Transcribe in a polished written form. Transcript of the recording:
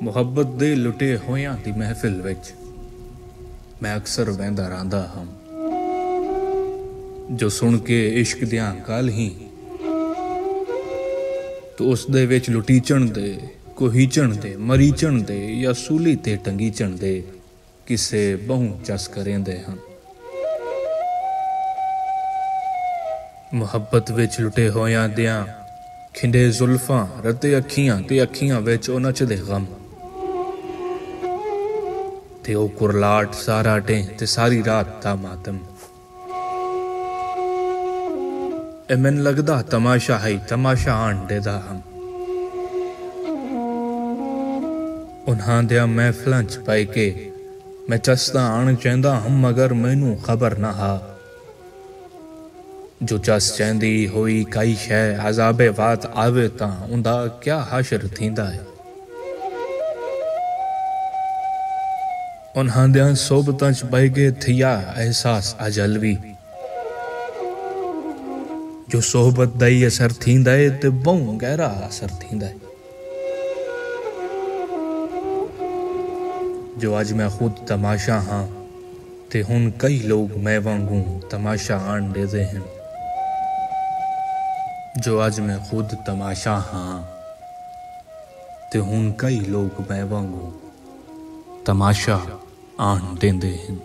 ਮੁਹੱਬਤ ਦੇ ਲੁਟੇ ਹੋਇਆਂ ਦੀ ਮਹਿਫਿਲ ਵਿੱਚ ਮੈਂ ਅਕਸਰ ਵਹਿੰਦਾ ਰਹਿੰਦਾ ਹਾਂ ਜੋ ਸੁਣ ਕੇ ਇਸ਼ਕ ਦੀਆਂ ਗੱਲ ਹੀ ਤੋ ਉਸ ਦੇ ਵਿੱਚ ਲੁਟੀਚਣ ਦੇ ਕੋਹੀਚਣ ਦੇ ਮਰੀਚਣ ਦੇ ਜਾਂ ਸੂਲੀ ਤੇ ਟੰਗੀਚਣ ਦੇ ਕਿਸੇ ਬਹੁ ਚਸ ਕਰਿੰਦੇ ਹਨ। ਮੁਹੱਬਤ ਵਿੱਚ ਲੁਟੇ ਹੋਇਆਂ ਦੀਆਂ ਖਿੰਡੇ ਜ਼ੁਲਫਾਂ ਰਤੇ ਅੱਖੀਆਂ ਤੇ ਅੱਖੀਆਂ ਵਿੱਚ ਉਹ ਨੱਚਦੇ ਗਮ ਤੇ ਉਹ ਕੁਰਲਾਟ ਸਾਰਾ ਡੇ ਤੇ ਸਾਰੀ ਰਾਤ ਦਾ ਮਾਤਮ। ਇਹ ਮੈਨੂੰ ਲੱਗਦਾ ਤਮਾਸ਼ਾ ਹੈ ਤਮਾਸ਼ਾ ਆਂਡੇ ਦਾ ਹਮ ਉਨ੍ਹਾਂ ਦਿਆਂ ਮਹਿਫਲਾਂ ਚ ਪਾਈ ਕੇ ਮੈਂ ਚਸਦਾ ਆਣ ਚਾਹੁੰਦਾ ਹਾਂ ਮਗਰ ਮੈਨੂੰ ਖਬਰ ਨਾ ਹਾ जो चस चाहती हुई कई शय अज़ाबे वात आवे तां उंदा क्या हाशर थींदा है। उन्हां दियां सोबतां च बहिगे थिया एहसास अजलवी जो सोहबत दा ही असर थींदा है ते बहु गहरा असर थींदा है। जो अज मैं खुद तमाशा हाँ ते हुन कई लोग मैं वांगू तमाशा आन देते हैं। जो अज मैं खुद तमाशा हाँ ते हुन कई लोग मैं वांगू तमाशा आन देंदे हैं।